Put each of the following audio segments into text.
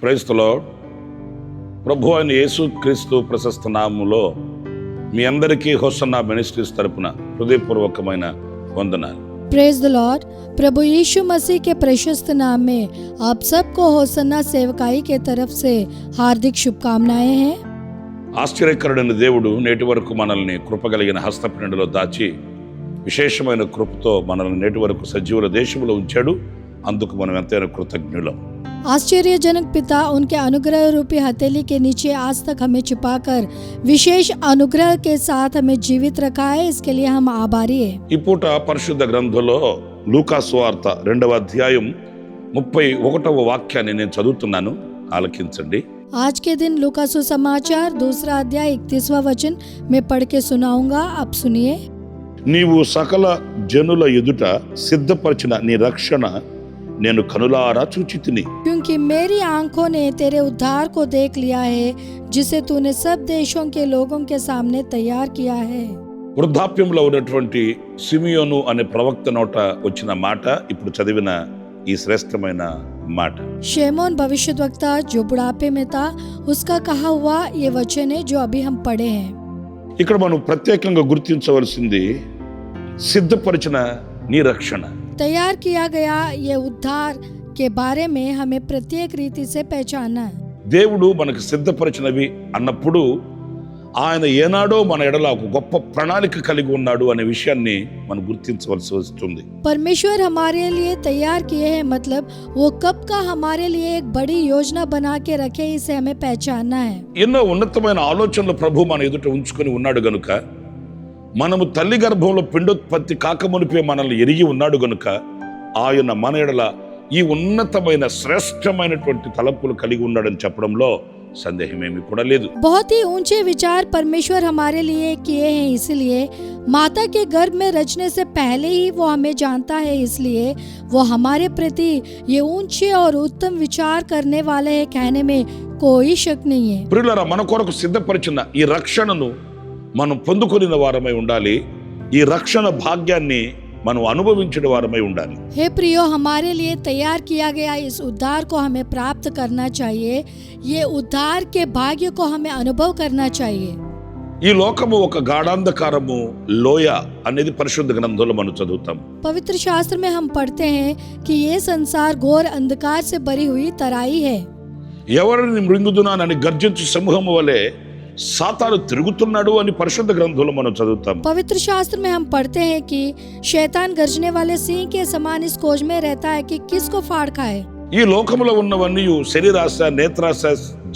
Praise the lord. ప్రభు అయిన యేసు క్రీస్తు ప్రశస్త నామములో మీ అందరికీ హోసన్నా మినిస్ట్రీస్ తరపున హృదయపూర్వకమైన వందనాలు. Praise the lord. प्रभु यीशु मसीह के प्रशस्त नाम में आप सबको होसन्ना सेवकाई के तरफ से हार्दिक शुभकामनाएं हैं. ఆశ్చర్యకరుడైన దేవుడు నేటి వరకు మనల్ని కృపగలిగిన హస్తపినిండిలో దాచి విశేషమైన కృపతో మనల్ని నేటి వరకు సజీవుల దేశంలో ఉంచాడు. అందుకు మనం ఎంతైనా కృతజ్ఞులం. आश्चर्यजनक पिता उनके अनुग्रह रूपी हथेली के नीचे आज तक हमें छिपाकर विशेष अनुग्रह के साथ हमें जीवित रखा है. इसके लिए हम आभारी हैं. ఈ పూట పరిశుద్ధ గ్రంథంలో లూకా సువార్త 2వ అధ్యాయం 31వ వాక్యాన్ని నేను చదువుతున్నాను, ఆలకించండి. आज के दिन लूका सुसमाचार 2रा अध्याय 31वां वचन मैं पढ़ के सुनाऊंगा. आप सुनिए. నీవు సకల జనుల ఎదుట సిద్ధపరిచిన నీ రక్షణ నేను కనులారా చూచితిని. क्योंकि मेरी आंखों ने तेरे उद्धार को देख लिया है जिसे तूने सब देशों के लोगों के सामने तैयार किया है. వృద్ధాప్యంలో ఉన్నటువంటి సిమియోను అనే ప్రవక్త నోట వచ్చిన మాట ఇప్పుడు చదివిన ఈ శ్రేష్టమైన మాట. शेमोन भविष्यद्वक्ता जो बुढ़ापे में था उसका कहा हुआ ये वचन है जो अभी हम पढ़े हैं. ఇక్కడ మనం ప్రత్యేకంగా గుర్తించవలసింది సిద్ధపరిచిన నీ రక్షణ. तैयार किया गया ये उद्धार के बारे में हमें प्रत्येक रीति से पहचानना है. దేవుడు మనకు సిద్ధపరిచినవి అన్నప్పుడు ఆయన ఏనాడో మన ఎడల ఒక గొప్ప ప్రణాళిక కలిగి ఉన్నాడు అనే విషయాన్ని మనం గుర్తించవలసి వస్తుంది. परमेश्वर हमारे लिए तैयार किए हैं मतलब वो कब का हमारे लिए एक बड़ी योजना बना के रखे, इसे हमें पहचानना है. ఎన్నో ఉన్నతమైన ఆలోచనలు ప్రభు మన ఎదుట ఉంచుకొని ఉన్నాడు గనుక, మనము తల్లి గర్భంలో పిండోత్పత్తి కాకమునిపే మనల్ని ఎరిగి ఉన్నాడు గనుక ఆయన మన ఎడల ఈ ఉన్నతమైన శ్రేష్టమైనటువంటి తలంపులు కలిగి ఉన్నాడని చెప్పడంలో సందేహమేమీ కూడా లేదు. बहुत ही ऊंचे विचार परमेश्वर हमारे लिए किए हैं, इसलिए माता के गर्भ में रचने से पहले ही वो हमें जानता है, इसलिए वो हमारे प्रति ये ऊंचे और उत्तम विचार करने वाले हैं, कहने में कोई शक नहीं है. ప్రియులారా, మన కొరకు సిద్ధపరిచిన ఈ రక్షణను మనం పొందుకొనిన వారమై ఉండాలి. ఈ రక్షణ భాగ్యాన్ని మనం అనుభవించిన వారమై ఉండాలి. हे प्रियो, हमारे लिए तैयार किया गया इस उद्धार को हमें प्राप्त करना चाहिए. ये उद्धार के भाग्य को हमें अनुभव करना चाहिए. ఈ లోకము ఒక గాఢాంధకారము లోయ అనేది పరిశుద్ధ గ్రంథంలో మనం చదువుతాం. पवित्र शास्त्र में हम पढ़ते हैं कि ये संसार घोर अंधकार से भरी हुई तराई है. ఎవరిని మృంగుదునానని గర్జించు సింహము వలె సాతాను తిరుగుతున్నాడు అని పరిశుద్ధ గ్రంథంలో మనం చదువుతాం. पवित्र शास्त्र में हम पढ़ते हैं कि शैतान गरजने वाले सिंह के समान इस खोज में रहता है कि किसको फाड़ खाए. ఈ లోకములో ఉన్నవన్నీ శరీరాశ, నేత్రాశ,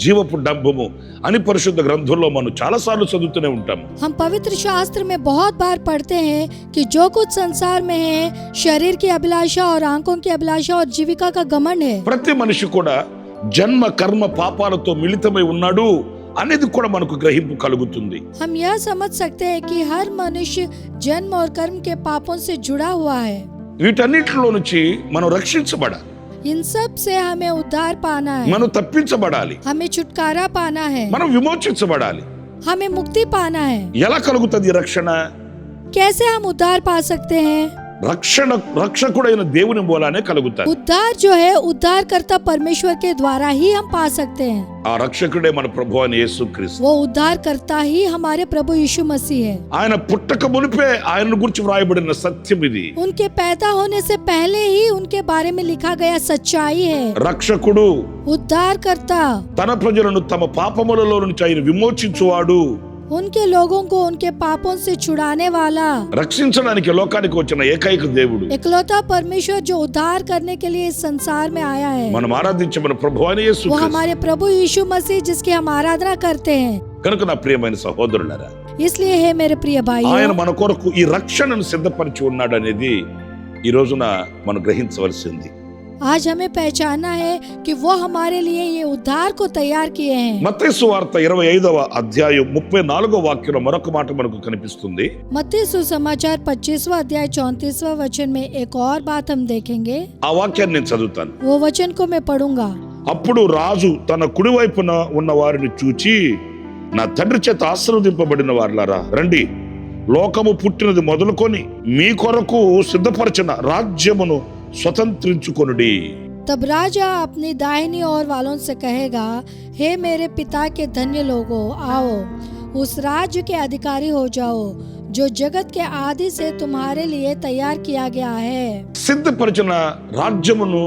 జీవపు డంబము అని పరిశుద్ధ గ్రంథంలో మనం చాలా సార్లు చదువుతూనే ఉంటాం. हम पवित्र शास्त्र में बहुत बार पढ़ते हैं कि जो कुछ संसार में है शरीर की अभिलाषा और आंखों की अभिलाषा और जीविका का घमंड है. ప్రతి మనిషి కూడా జన్మ కర్మ పాపాలతో మిళితమై ఉన్నాడు అనేది కూడా మనకు గ్రహింపు కలుగుతుంది. हम यह समझ सकते हैं कि हर मनुष्य जन्म और कर्म के पापों से जुड़ा हुआ है. వీటన్నిటిలో నుంచి మనం రక్షించబడాలి. इन सब से हमें उद्धार पाना है, మనం తప్పించబడాలి, हमें छुटकारा पाना है, మనం విమోచించబడాలి. हमें मुक्ति पाना है. ఎలా కలుగుతుంది రక్షణ? कैसे हम उद्धार पा सकते हैं? రక్షకుడైన దేవుని మూలానే కలుగుతాయి. उद्धार जो है उद्धार करता परमेश्वर के द्वारा ही हम पा सकते हैं. ఆ రక్షకుడే మన ప్రభువైన అయిన యేసుక్రీస్తు. वो उद्धार करता ही हमारे प्रभु यीशु मसीह है. ఆయన పుట్టక మునిపే ఆయనను గురించి వ్రాయబడిన సత్యం ఇది. उनके पैदा होने से पहले ही उनके बारे में लिखा गया सच्चाई है. రక్షకుడు, उद्धार करता, తన ప్రజలను తమ పాపములలో నుంచి ఆయన విమోచించువాడు, उनके लोगों को उनके पापों से छुड़ाने वाला, రక్షించడానికి లోకానికి వచ్చిన ఏకైక దేవుడు, इकलौता परमेश्वर जो उद्धार करने के लिए इस संसार में आया है. మనం ఆరాధించే మన ప్రభువైన वो యేసుక్రీస్తు. हमारे प्रभु यीशु मसीह जिसकी हम आराधना करते हैं. కనుక నా ప్రియమైన సహోదరులారా, इसलिए है मेरे प्रिय ఆయన भाइयों, మన కొరకు ఈ రక్షణను సిద్ధపరిచి ఉన్నాడు అనేది ఈ రోజున మనం గ్రహించవలసింది. आज हमें पहचानना है कि वो हमारे लिए ये उद्धार को तैयार किए हैं। మత్తయి సువార్త 25వ అధ్యాయం 34వ వాక్యంలో మరొక మాట మనకు కనిపిస్తుంది. मत्ती सुसमाचार 25वां अध्याय 34वां वचन में एक और बात हम देखेंगे। ఆ వాక్యాన్ని నేను చదువుతాను. वो वचन को मैं पढ़ूंगा। అప్పుడు రాజు తన కుడివైపున ఉన్న వారిని చూచి, నా తండ్రి చేత ఆశీర్వదింపబడిన వారులారా రండి, లోకము పుట్టినది మొదలుకొని మీ కొరకు సిద్ధపరచిన రాజ్యమును స్వతంత్రించుకొనుడి. तब राजा अपनी दाहिनी ओर वालों से कहेगा, हे मेरे पिता के धन्य लोगों, आओ उस राज्य के अधिकारी हो जाओ जो जगत के आदि से तुम्हारे लिए तैयार किया गया है। సిద్ధపరచిన రాజ్యమును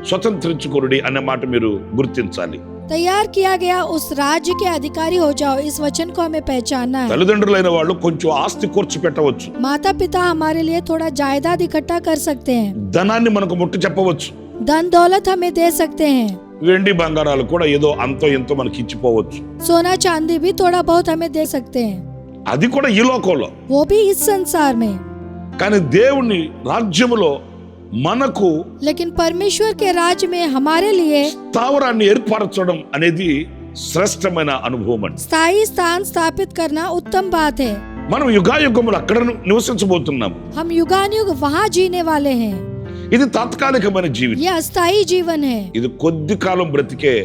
స్వతంత్రించుకొనుడి అనే మాట మీరు గుర్తించాలి. तैयार किया गया उस राज्य के अधिकारी हो जाओ, इस वचन को हमें पहचानना है। తల్లిదండ్రులైన వాళ్ళు కొంచెం ఆస్తి ఖర్చు పెట్టవచ్చు, माता पिता हमारे लिए थोड़ा जायदाद इकट्ठा कर सकते हैं, ధనాన్ని మనకు ముట్టు చెప్పవచ్చు, धन दौलत हमें दे सकते हैं, వెండి బంగారాలు కూడా ఏదో అంతో ఎంతో మనకి ఇచ్చిపోవచ్చు. सोना चांदी भी थोड़ा बहुत हमें दे सकते हैं, అది కూడా ఈ లోకంలో. वो भी इस संसार में। కానీ దేవుని రాజ్యములో మనకు लेकिन परमेश्वर के राज्य में हमारे लिए స్థావరాన్ని ఏర్పరచడం అనేది శ్రేష్టమైన అనుభవం అండి. स्थायी स्थान स्थापित करना उत्तम बात है। మనం యుగాయుగములు అక్కడ నివసించబోతున్నాము. हम युगानुयुग वहाँ जीने वाले हैं। ఇది తాత్కాలికమైన జీవితం. ये अस्थायी जीवन है। ఇది కొద్ది కాలం బ్రతికే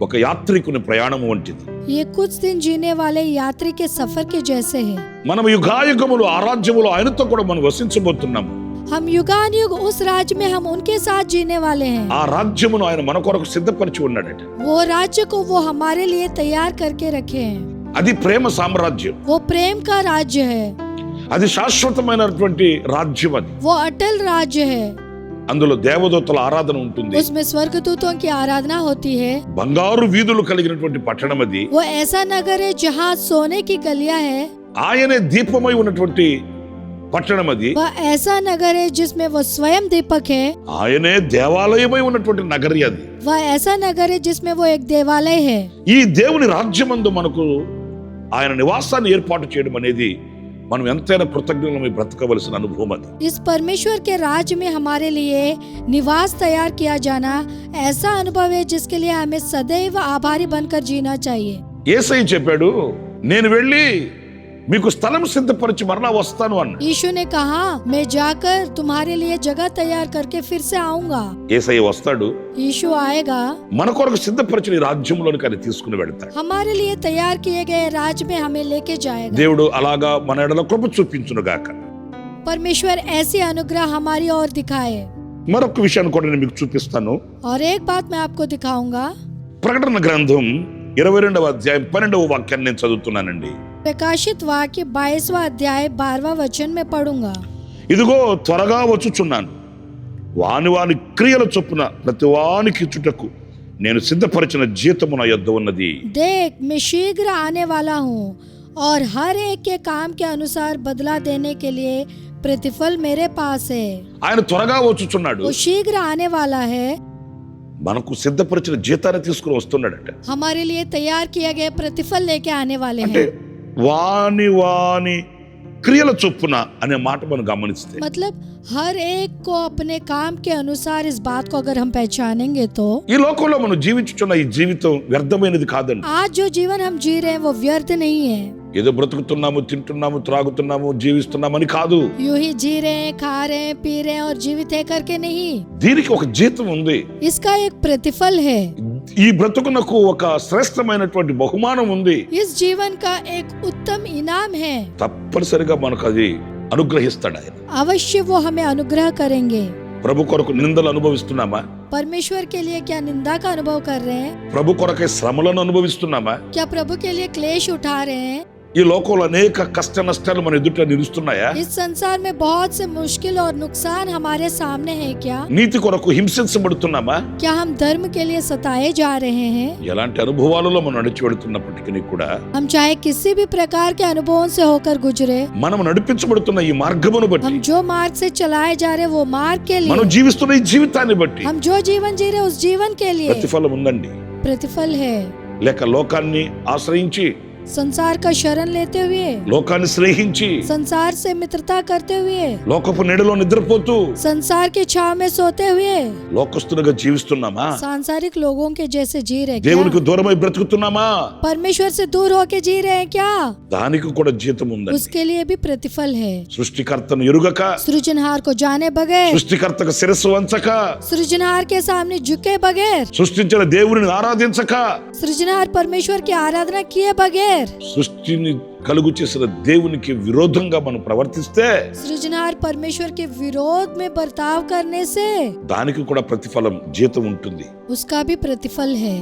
ఒక యాత్రికుని ప్రయాణం వంటిది. ये कुछ दिन जीने वाले यात्री के सफर के जैसे है। మనం యుగాయుగములు ఆ రాజ్యములో ఆయనతో కూడా మనం వసించబోతున్నాము. हम युगानुयुग उस राज्य में हम उनके साथ जीने वाले हैं। ఆ రాజ్యమును ఆయన మన కొరకు సిద్ధపరిచి ఉన్నాడట. वो राज्य को वो हमारे लिए तैयार करके रखे हैं। అది ప్రేమ సామ్రాజ్యం. वो प्रेम का राज्य है। అది శాశ్వతమైనటువంటి రాజ్యం. అది वो अटल राज्य है। అందులో దేవదూతల ఆరాధన ఉంటుంది. उसमें स्वर्गदूतों की आराधना होती है। బంగారు వీధులు కలిగినటువంటి పట్టణం అది. वो ऐसा नगर है जहाँ सोने की गलियां है। ఆయనే దీపమై ఉన్నటువంటి పట్టణం అది. वह ऐसा नगर है जिसमें वो स्वयं दीपक है। ఆయనే దేవాలయమై ఉన్నటువంటి నగరి అది. वह ऐसा नगर है जिसमें वो एक देवालय है। ఈ దేవుని రాజ్యమందు మనకు ఆయన నివాసాన్ని ఏర్పాటు చేయడం అనేది మనం ఎంతైనా కృతజ్ఞతలమై బ్రతకవలసిన అనుభవం అది. इस परमेश्वर के राज्य में हमारे लिए निवास तैयार किया जाना ऐसा अनुभव है जिसके लिए हमें सदैव आभारी बनकर जीना चाहिए। యేసయ్య చెప్పాడు, నేను వెళ్ళి మీకు స్థలం సిద్ధపరిచి మరలా వస్తాను అన్న. यीशु ने कहा, मैं जाकर तुम्हारे लिए जगह तैयार करके फिर से आऊंगा। యేసయ్య వస్తాడు, यीशु आएगा, మన కొరకు సిద్ధపరిచిన ఈ రాజ్యంలోనికి ఆయన తీసుకుని వెళ్తాడు. हमारे लिए तैयार किए गए राज्य में हमें लेके जाएगा। దేవుడు అలాగా మన ఎడల కృప చూపించును గాక. परमेश्वर ऐसी अनुग्रह हमारी ओर दिखाए। మరొక విషయాన్ని కూడా నేను మీకు చూపిస్తాను. और एक बात मैं आपको दिखाऊंगा। ప్రకటన గ్రంథం 22వ అధ్యాయం 12వ వాక్యాన్ని నేను చదువుతున్నానండి. प्रकाशित वाक्य 22वां अध्याय 12वां वचन में पढ़ूंगा। ఇదిగో త్వరగా వచ్చుచున్నాను, వాని వాని క్రియల చొప్పున ప్రతి వానికి ఇచ్చుటకు నేను సిద్ధపరిచిన జీతము నా యొద్ద ఉన్నది. देख, मैं शीघ्र आने वाला हूँ और हर एक के काम के अनुसार बदला देने के लिए प्रतिफल मेरे पास है। ఆయన త్వరగా వచ్చుచున్నాడు. वो शीघ्र आने वाला है। మనకు సిద్ధపరిచిన జీతాన్ని తీసుకుని వస్తున్నాడట. हमारे लिए तैयार किए गए प्रतिफल लेके आने वाले అంటే हैं। వాని వాని క్రియల చొప్పున అనే మాట మనం గమనిస్తే मतलब हर एक को अपने काम के अनुसार, इस बात को अगर हम पहचानेंगे तो ఈ లోకంలో మనం జీవించుచున్న ఈ జీవితం వ్యర్థమైనది కాదండి. आज जो जीवन हम जी रहे हैं वो व्यर्थ नहीं है। ఏదో బ్రతుకుతున్నాము, తింటున్నాము, త్రాగుతున్నాము, జీవిస్తున్నామని కాదు. यूं ही जी रहे हैं, खा रहे हैं, पी रहे हैं और जीवित है करके नहीं। దీనికి ఒక జీతం ఉంది. इसका एक प्रतिफल है। ఈ బ్రతుకునకు ఒక శ్రేష్టమైనటువంటి బహుమానం ఉంది. इस जीवन का एक उत्तम इनाम है। తప్పనిసరిగా మనకు అది అనుగ్రహిస్తాడు ఆయన. अवश्य वो हमें अनुग्रह करेंगे। ప్రభు కొరకు నిందలు అనుభవిస్తున్నామా? परमेश्वर के लिए क्या निंदा का अनुभव कर रहे हैं? ప్రభు కొరకే శ్రమలను అనుభవిస్తున్నామా? क्या प्रभु के लिए क्लेश उठा रहे हैं? ఈ లోకంలో అనేక కష్ట నష్టాలు మన ఎదుట నిలుస్తున్నాయా? इस संसार में बहुत से मुश्किल और नुकसान हमारे सामने हैं क्या? నీతి కొరకు హింసించబడుతున్నామా? क्या हम धर्म के लिए सताए जा रहे हैं? ఎలాంటి అనుభవాలలో మనం నడిచి వెళుతున్నప్పటికీ కూడా हम चाहे किसी भी प्रकार के अनुभवों से होकर गुजरे, మనం నడిపించబడుతున్న ఈ మార్గమును బట్టి, हम जो मार्ग से चलाए जा रहे वो मार्ग के మనం लिए, జీవిస్తున్న ఈ జీవితాన్ని బట్టి हम जो जीवन जी रहे उस जीवन के लिए ప్రతిఫలం ఉందండి. प्रतिफल है। లేక లోకాన్ని ఆశ్రయించి संसार का शरण लेते हुए, లోకాన్ని స్నేహించి संसार से मित्रता करते हुए, లోకపు నీడలో నిద్రపోతూ संसार के छाव में सोते हुए లోకస్తులుగా జీవిస్తున్నామా? सांसारिक लोगों के जैसे जी रहे क्या? దేవునికి దూరమై బ్రతుకుతున్నామా? परमेश्वर से दूर होके जी रहे हैं क्या? దానికి కూడా జీతం ఉందండి. उसके लिए भी प्रतिफल है। సృష్టికర్తను ఎరుగక, सृजनहार को जाने बगैर, సృష్టికర్తకు శిరస్సు వంచక, सृजनहार के सामने झुके बगैर, సృష్టించిన దేవుని ఆరాధించక, सृजनहार परमेश्वर की आराधना किए बगैर, సృష్టిని కలుగు చేసిన దేవునికి విరోధంగా మనం ప్రవర్తిస్తే सृजनहार परमेश्वर के विरोध में बर्ताव करने से దానికి కూడా ప్రతిఫలం జీతం ఉంటుంది. उसका भी प्रतिफल है।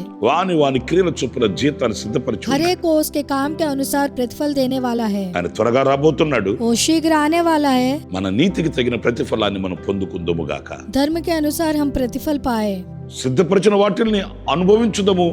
వాని క్రియల చొప్పున జీతాన్ని సిద్ధపరచు. हर एक को उसके काम के अनुसार प्रतिफल देने वाला है। ఆయన త్వరగా రాబోతున్నాడు. वो शीघ्र आने वाला है। మన నీతికి తగిన ప్రతిఫలాన్ని మనం పొందుకుందుముగాక. धर्म के अनुसार हम प्रतिफल पाए। సిద్ధపరిచిన వాటిని అనుభవించుదము,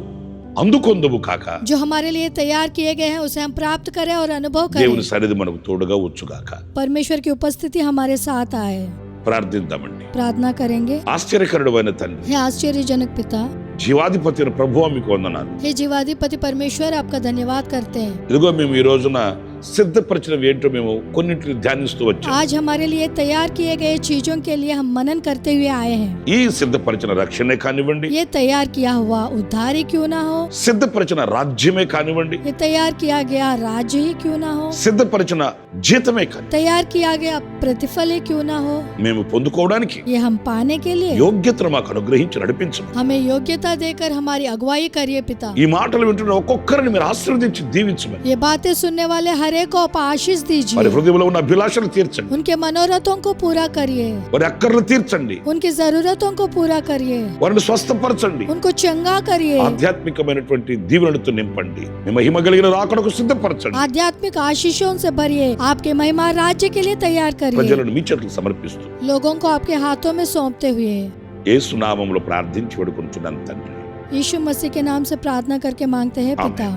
అందుకొందుము కాక. जो हमारे लिए तैयार किए गए हैं उसे हम प्राप्त करें और अनुभव దేవుని करें। సన్నిధి మనకు తోడుగా వచ్చుగాక. परमेश्वर की उपस्थिति हमारे साथ आए। ప్రార్థిద్దామండి. प्रार्थना करेंगे। ఆశ్చర్యకరుడైన తండ్రి, हे आश्चर्यजनक पिता, జీవాధిపతి అయిన ప్రభువా మీకు వందనాలు. हे जीवाधिपति परमेश्वर, आपका धन्यवाद करते हैं। ఇదిగో మేము ఈ రోజున సిద్ధపరిచినవి ఏంటో మేము కొన్నింటిని ధ్యానిస్తూ వచ్చాం. आज हमारे लिए तैयार किए गए चीजों के लिए हम मनन करते हुए आए हैं। ఈ సిద్ధపరిచిన రక్షణే కానివ్వండి, ये तैयार किया हुआ उद्धार ही क्यों ना हो, సిద్ధపరిచిన రాజ్యమే కానివ్వండి, ये तैयार किया गया राज्य ही क्यों ना हो, సిద్ధపరిచిన జీతమే కాని तैयार किया गया प्रतिफल ही क्यों ना हो, మేము పొందుకోవడానికి ये हम पाने के लिए యోగ్యతను మాకు అనుగ్రహించి నడిపించము. हमें योग्यता देकर हमारी अगुवाई करिए पिता। ఈ మాటలు వింటున్న ఒక్కొక్కరిని మీరు ఆశీర్వదించి దీవించమని, ये बातें सुनने वाले हर एक को आप आशीष వారి दीजिए। హృదయంలో ఉన్న అభిలాషలు తీర్చండి, उनके मनोरथों को पूरा करिए, వారి అక్కర్లు తీర్చండి, उनकी जरूरतों को पूरा करिए, వారిని స్వస్థపరచండి, उनको चंगा करिए, ఆధ్యాత్మికమైనటువంటి దీవెనలతో నింపండి, మీ మహిమ కలిగిన రాకడకు సిద్ధపరచండి. आध्यात्मिक आशीषों से भरिए, आपके महिमा राज्य के लिए तैयार करिए। ప్రజలను మీ చేతులకు సమర్పిస్తూ लोगों को आपके हाथों में सौंपते हुए యేసు నామములో ప్రార్థించి వేడుకుంటున్నాను తండ్రి. यीशु मसीह के नाम से प्रार्थना करके मांगते हैं पिता,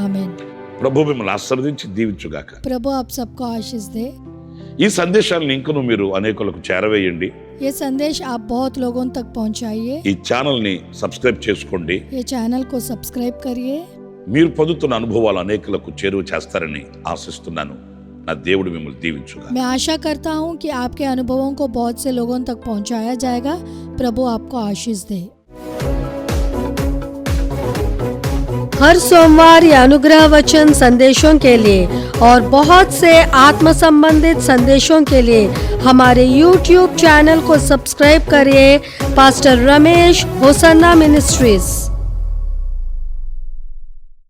आमीन। ప్రభు మిమ్మల్ని ఆశీర్వదించి దీవించుగాక. प्रभु आप सबको आशीष दे। ఈ సందేశాలను ఇంకను మీరు అనేకులకు చేరవేయండి. ये संदेश आप बहुत लोगों तक पहुंचाइए। ఈ ఛానల్ ని సబ్స్క్రైబ్ చేసుకోండి. ये चैनल को सब्सक्राइब करिए। మీరు పొందుతున్న అనుభవాలు అనేకులకు చేరువ చేస్తారని ఆశిస్తున్నాను. నా దేవుడు మిమ్మల్ని దీవించుగా. मैं आशा करता हूं कि आपके अनुभवों को बहुत से लोगों तक पहुंचाया जाएगा। प्रभु आपको आशीष दे। हर सोमवार ये अनुग्रह वचन संदेशों के लिए और बहुत से आत्म संबंधित संदेशों के लिए हमारे YouTube चैनल को सब्सक्राइब करिए। Pastor Ramesh Hosanna ministries.